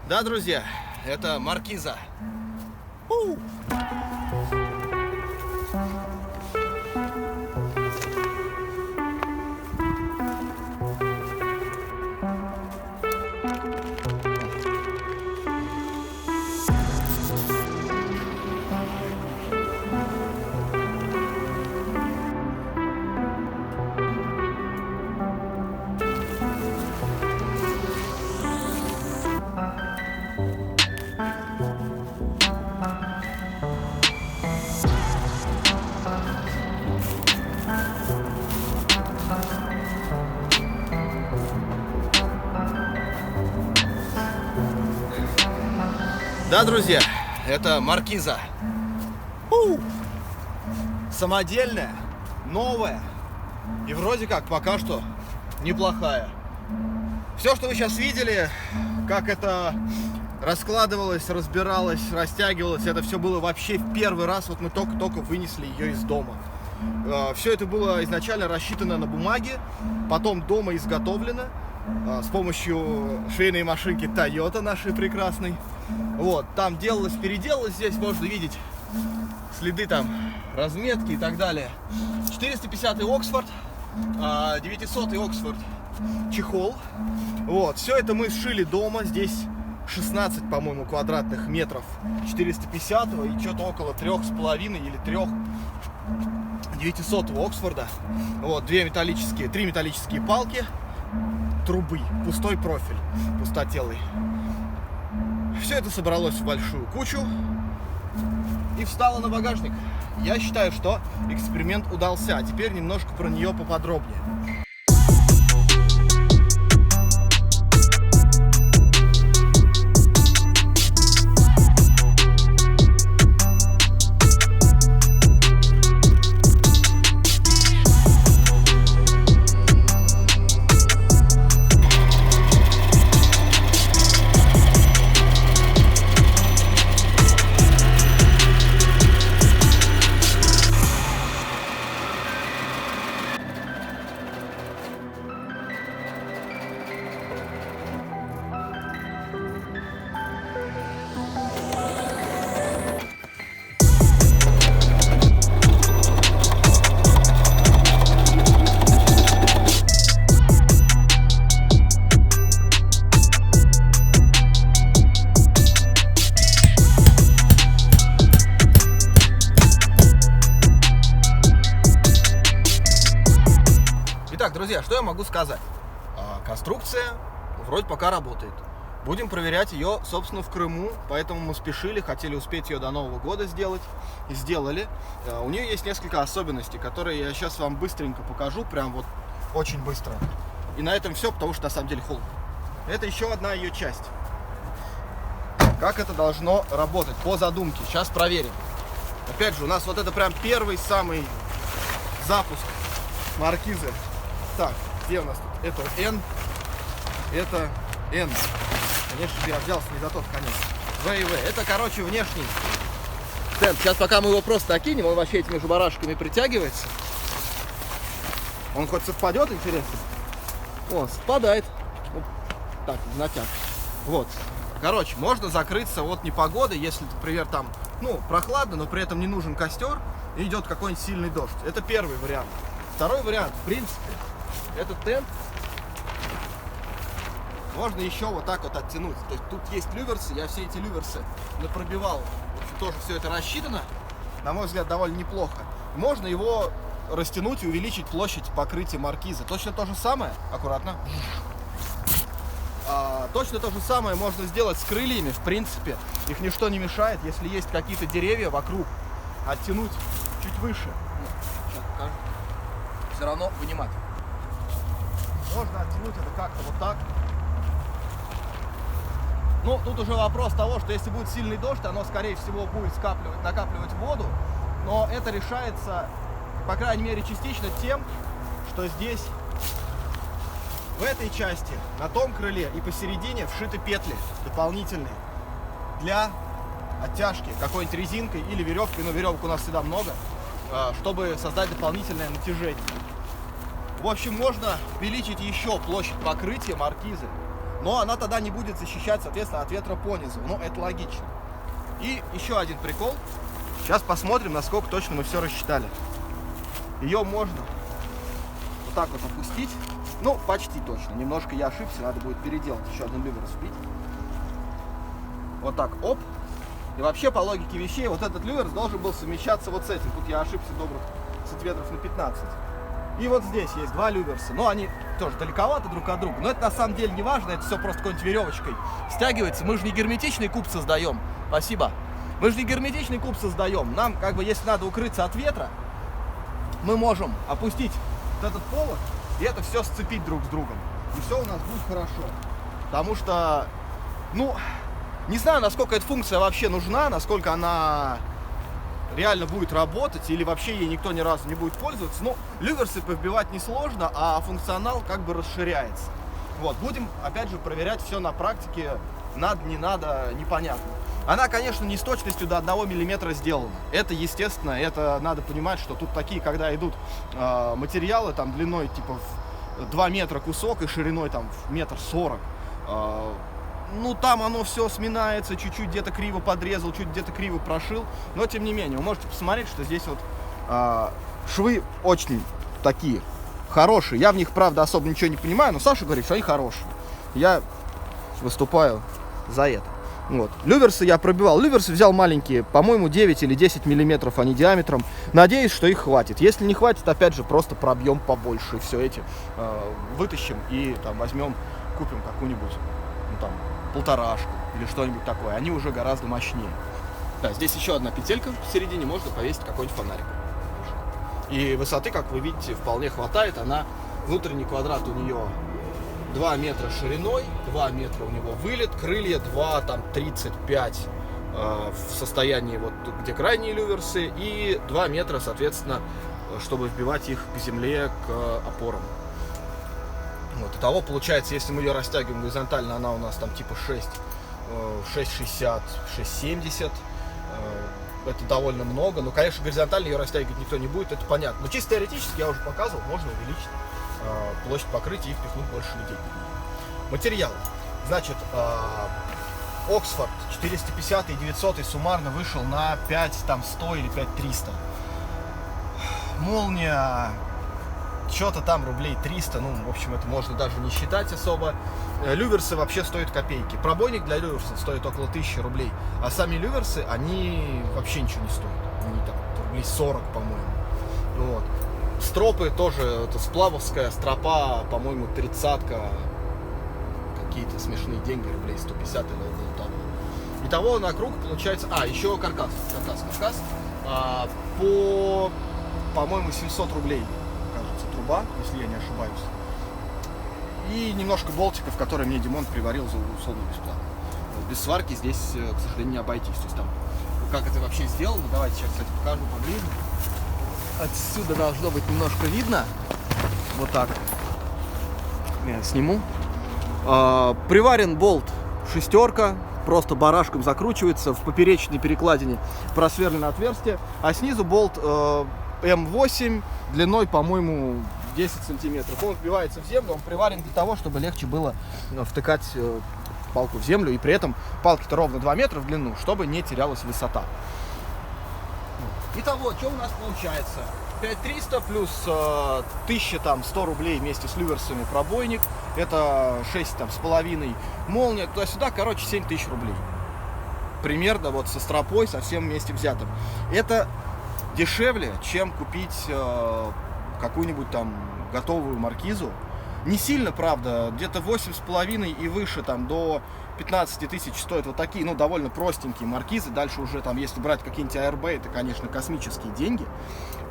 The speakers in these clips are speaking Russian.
Да, друзья, это маркиза. Да, друзья, это маркиза. Самодельная, новая и вроде как пока что неплохая. Все, что вы сейчас видели, как это раскладывалось, разбиралось, растягивалось, это все было вообще в первый раз. Вот мы только-только вынесли ее из дома. Все это было изначально рассчитано на бумаге, потом дома изготовлено с помощью швейной машинки Toyota нашей прекрасной. Вот, там делалось, переделалось, здесь можно видеть следы там разметки и так далее. 450-й Оксфорд, 900-й Оксфорд чехол. Вот, все это мы сшили дома. Здесь 16, по-моему, квадратных метров 450-го и что-то около 3,5 или 3 900-го Оксфорда. Вот, три металлические палки, трубы, пустой профиль, пустотелый. Все это собралось в большую кучу и встало на багажник. Я считаю, что эксперимент удался. А теперь немножко про нее поподробнее. Итак, друзья, что я могу сказать? Конструкция вроде пока работает. Будем проверять ее, собственно, в Крыму, поэтому мы спешили, хотели успеть ее до Нового года сделать, и сделали. У нее есть несколько особенностей, которые я сейчас вам быстренько покажу, прям вот очень быстро. И на этом все, потому что на самом деле холодно. Это еще одна ее часть. Как это должно работать по задумке? Сейчас проверим. Опять же, у нас вот это прям первый самый запуск маркизы. Так, где у нас тут? Это N, это N. Конечно же, я взялся не за тот конец. V и V. Это, короче, внешний стенд. Сейчас, пока мы его просто накинем, он вообще этими же барашками притягивается. Он хоть совпадет, интересно? О, совпадает. Вот так, натяг. Вот. Короче, можно закрыться от непогоды, если, например, там, прохладно, но при этом не нужен костер, и идет какой-нибудь сильный дождь. Это первый вариант. Второй вариант, в принципе, этот тент можно еще вот так вот оттянуть. То есть тут есть люверсы, я все эти люверсы напробивал. В общем, тоже все это рассчитано. На мой взгляд, довольно неплохо. Можно его растянуть и увеличить площадь покрытия маркизы. Точно то же самое, аккуратно. Точно то же самое можно сделать с крыльями, в принципе. Их ничто не мешает, если есть какие-то деревья вокруг, оттянуть чуть выше. Сейчас покажу. Все равно вынимать. Можно оттянуть это как-то вот так. Ну, тут уже вопрос того, что если будет сильный дождь, оно, скорее всего, будет накапливать воду. Но это решается, по крайней мере, частично тем, что здесь, в этой части, на том крыле и посередине вшиты петли дополнительные для оттяжки какой-нибудь резинкой или веревкой. Но веревок у нас всегда много, чтобы создать дополнительное натяжение. В общем, можно увеличить еще площадь покрытия маркизы, но она тогда не будет защищать, соответственно, от ветра понизу. Ну, это логично. И еще один прикол. Сейчас посмотрим, насколько точно мы все рассчитали. Ее можно вот так вот опустить. Ну, почти точно. Немножко я ошибся, надо будет переделать, еще один лювер вбить. Вот так, оп. И вообще, по логике вещей, вот этот лювер должен был совмещаться вот с этим. Тут я ошибся добрых сантиметров на 15. И вот здесь есть два люверса. Но они тоже далековато друг от друга. Но это на самом деле не важно, это все просто какой-нибудь веревочкой стягивается. Мы же не герметичный куб создаем. Спасибо. Мы же не герметичный куб создаем. Нам, как бы, если надо укрыться от ветра, мы можем опустить вот этот полог и это все сцепить друг с другом. И все у нас будет хорошо. Потому что, ну, не знаю, насколько эта функция вообще нужна, насколько она реально будет работать, или вообще ей никто ни разу не будет пользоваться. Но люверсы повбивать несложно, а функционал как бы расширяется. Вот, будем, опять же, проверять все на практике. Надо, не надо, непонятно. Она, конечно, не с точностью до 1 миллиметра сделана. Это, естественно, это надо понимать, что тут такие, когда идут материалы, там, длиной, типа, в 2 метра кусок и шириной, там, в 1,40 м, ну, там оно все сминается, чуть-чуть где-то криво подрезал, чуть где-то криво прошил. Но, тем не менее, вы можете посмотреть, что здесь вот швы очень такие хорошие. Я в них, правда, особо ничего не понимаю, но Саша говорит, что они хорошие. Я выступаю за это. Вот. Люверсы я пробивал. Люверсы взял маленькие, по-моему, 9 или 10 миллиметров они диаметром. Надеюсь, что их хватит. Если не хватит, опять же, просто пробьем побольше. И все эти вытащим и там возьмем, купим какую-нибудь, ну, там, 1,5 или что-нибудь такое. Они уже гораздо мощнее. Да, здесь еще одна петелька в середине, можно повесить какой-нибудь фонарик. И высоты, как вы видите, вполне хватает. Она, внутренний квадрат у нее 2 метра шириной, 2 метра у него вылет, крылья 2,35 в состоянии, вот где крайние люверсы, и 2 метра, соответственно, чтобы вбивать их к земле, к опорам. Вот, итого получается, если мы ее растягиваем горизонтально, она у нас там типа 6,60, 6,70. Это довольно много, но, конечно, горизонтально ее растягивать никто не будет, это понятно. Но чисто теоретически, я уже показывал, можно увеличить площадь покрытия и впихнуть больше людей. Материалы. Значит, Оксфорд 450 и 900 суммарно вышел на 5100 или 5300. Молния что-то там рублей 300, ну, в общем, это можно даже не считать особо. Люверсы вообще стоят копейки. Пробойник для люверса стоит около 1000 рублей. А сами люверсы, они вообще ничего не стоят. Они там рублей 40, по-моему. Вот. Стропы тоже, это сплавовская стропа, по-моему, 30-ка. Какие-то смешные деньги, рублей 150 или около того. Итого на круг получается... еще каркас. По-моему, 700 рублей, кажется, труба, если я не ошибаюсь. И немножко болтиков, которые мне Димон приварил за условно бесплатно. Без сварки здесь, к сожалению, не обойтись. То есть там, как это вообще сделано, давайте сейчас, кстати, покажу поближе. Отсюда должно быть немножко видно. Вот так. Я сниму. Приварен болт 6, просто барашком закручивается, в поперечной перекладине просверлено отверстие, а снизу болт М8 длиной, по-моему, 10 сантиметров. Он вбивается в землю, он приварен для того, чтобы легче было втыкать палку в землю, и при этом палки-то ровно 2 метра в длину, чтобы не терялась высота. Итого, что у нас получается? 5300 плюс 1100 рублей вместе с люверсами пробойник. Это 6,5 молния, туда-сюда, короче, 7000 рублей. Примерно вот со стропой, со всем вместе взятым. Это дешевле, чем купить какую-нибудь там готовую маркизу. Не сильно, правда, где-то 8,5 и выше, там, до 15 тысяч стоят вот такие, ну, довольно простенькие маркизы. Дальше уже, там, если брать какие-нибудь АРБ, это, конечно, космические деньги.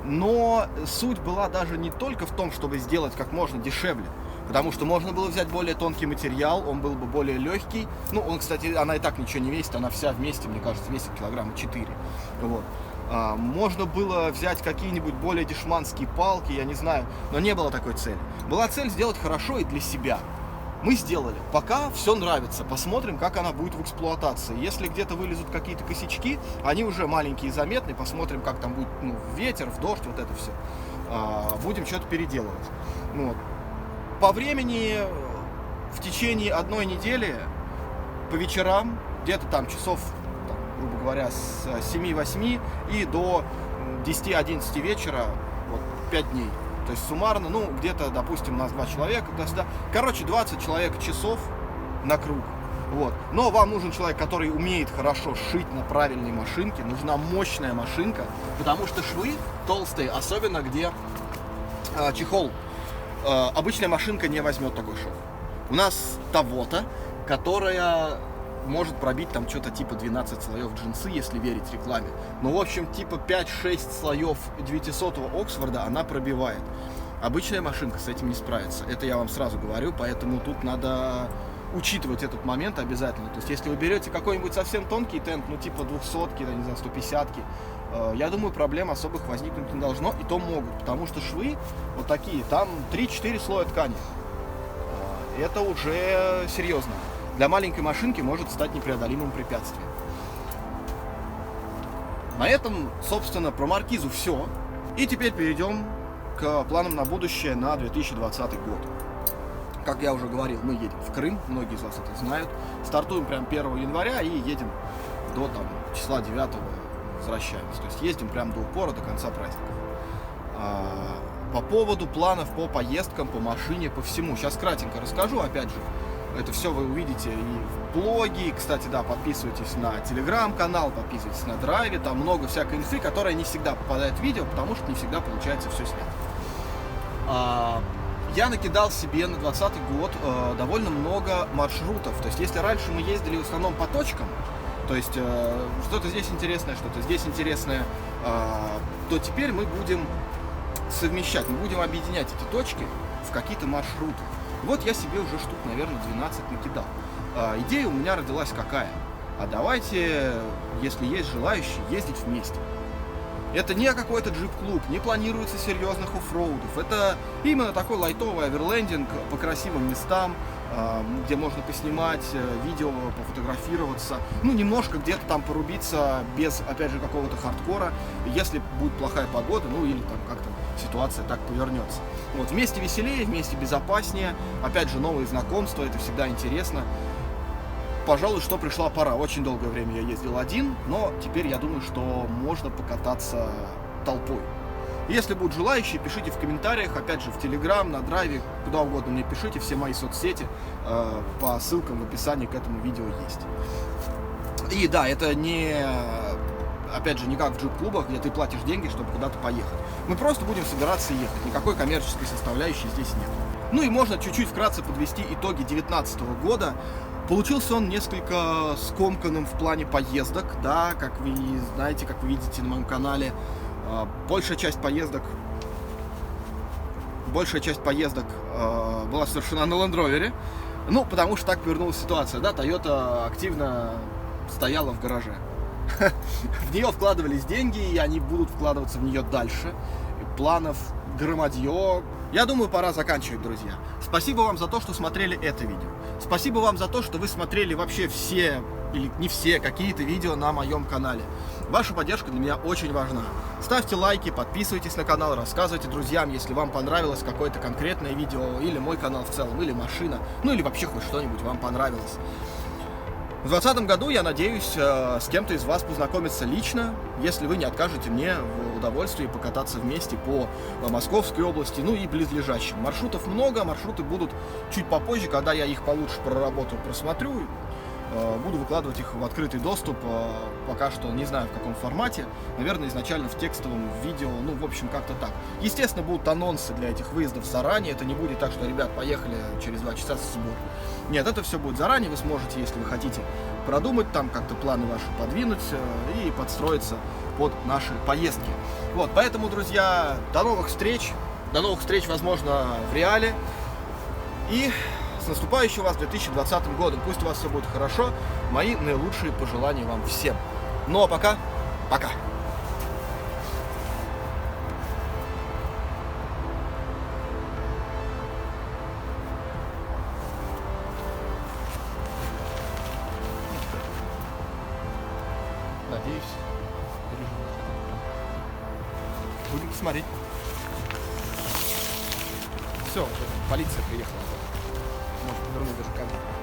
Но суть была даже не только в том, чтобы сделать как можно дешевле. Потому что можно было взять более тонкий материал, он был бы более легкий. Ну, он, кстати, она и так ничего не весит, она вся вместе, мне кажется, весит килограмма 4. Вот. Можно было взять какие-нибудь более дешманские палки, я не знаю, но не было такой цели. Была цель сделать хорошо и для себя. Мы сделали. Пока все нравится. Посмотрим, как она будет в эксплуатации. Если где-то вылезут какие-то косячки, они уже маленькие и заметные. Посмотрим, как там будет, ну, ветер, в дождь, вот это все. Будем что-то переделывать. Вот. По времени в течение одной недели по вечерам, где-то там часов, там, грубо говоря, с 7-8 и до 10-11 вечера, вот, 5 дней. То есть суммарно, ну, где-то, допустим, у нас 2 человека, короче, 20 человек часов на круг. Вот. Но вам нужен человек, который умеет хорошо шить на правильной машинке, нужна мощная машинка, потому что швы толстые, особенно где чехол. Обычная машинка не возьмет такой шов. У нас Тавота, которая может пробить там что-то типа 12 слоев джинсы, если верить рекламе. Но, в общем, типа 5-6 слоев 900-го Оксфорда она пробивает. Обычная машинка с этим не справится. Это я вам сразу говорю, поэтому тут надо учитывать этот момент обязательно. То есть, если вы берете какой-нибудь совсем тонкий тент, ну типа 200-ки, да, не знаю, 150-ки, я думаю, проблем особых возникнуть не должно, и то могут, потому что швы вот такие, там 3-4 слоя ткани. Это уже серьезно. Для маленькой машинки может стать непреодолимым препятствием. На этом, собственно, про маркизу все. И теперь перейдем к планам на будущее на 2020 год. Как я уже говорил, мы едем в Крым, многие из вас это знают. Стартуем прям 1 января и едем до там, числа 9 возвращаемся. То есть ездим прям до упора, до конца праздников. По поводу планов по поездкам, по машине, по всему. Сейчас кратенько расскажу, опять же. Это все вы увидите и в блоге. Кстати, да, подписывайтесь на телеграм-канал, подписывайтесь на драйве. Там много всякой инфы, которая не всегда попадает в видео, потому что не всегда получается все снять. Я накидал себе на 2020 год довольно много маршрутов. То есть, если раньше мы ездили в основном по точкам, то есть что-то здесь интересное, что-то здесь интересное, то теперь мы будем совмещать, мы будем объединять эти точки в какие-то маршруты. Вот я себе уже штук, наверное, 12 накидал. Идея у меня родилась какая? А давайте, если есть желающие, ездить вместе. Это не какой-то джип-клуб, не планируется серьезных оффроудов. Это именно такой лайтовый оверлендинг по красивым местам, где можно поснимать видео, пофотографироваться. Ну, немножко где-то там порубиться без, опять же, какого-то хардкора, если будет плохая погода, ну или там как-то ситуация так повернется. Вот, вместе веселее, вместе безопаснее. Опять же, новые знакомства, это всегда интересно. Пожалуй, что пришла пора. Очень долгое время я ездил один, но теперь я думаю, что можно покататься толпой. Если будут желающие, пишите в комментариях, опять же в Телеграм, на драйве, куда угодно мне пишите, все мои соцсети по ссылкам в описании к этому видео есть. И да, это не, опять же, не как в джип-клубах, где ты платишь деньги, чтобы куда-то поехать. Мы просто будем собираться и ехать, никакой коммерческой составляющей здесь нет. Ну и можно чуть-чуть вкратце подвести итоги 2019 года. Получился он несколько скомканным в плане поездок, да, как вы знаете, как вы видите на моем канале. Большая часть поездок была совершена на Land Rover. Ну, потому что так повернулась ситуация, да, Toyota активно стояла в гараже. В нее вкладывались деньги, и они будут вкладываться в нее дальше. Планов громадье. Я думаю, пора заканчивать, друзья. Спасибо вам за то, что смотрели это видео. Спасибо вам за то, что вы смотрели вообще все, или не все, какие-то видео на моем канале. Ваша поддержка для меня очень важна. Ставьте лайки, подписывайтесь на канал, рассказывайте друзьям, если вам понравилось какое-то конкретное видео, или мой канал в целом, или машина, ну или вообще хоть что-нибудь вам понравилось. В 2020 году я надеюсь с кем-то из вас познакомиться лично, если вы не откажете мне в удовольствии покататься вместе по Московской области, ну и близлежащим. Маршрутов много, маршруты будут чуть попозже, когда я их получше проработаю, просмотрю. Буду выкладывать их в открытый доступ, пока что не знаю в каком формате, наверное, изначально в текстовом видео, ну, в общем, как-то так. Естественно, будут анонсы для этих выездов заранее, это не будет так, что, ребят, поехали через 2 часа с сбор. Нет, это все будет заранее, вы сможете, если вы хотите, продумать, там как-то планы ваши подвинуть и подстроиться под наши поездки. Вот, поэтому, друзья, до новых встреч, возможно, в реале, и с наступающим вас 2020 годом. Пусть у вас все будет хорошо. Мои наилучшие пожелания вам всем. Ну а пока. Надеюсь. Будем посмотреть. Все, полиция приехала. может повернуть даже камеру.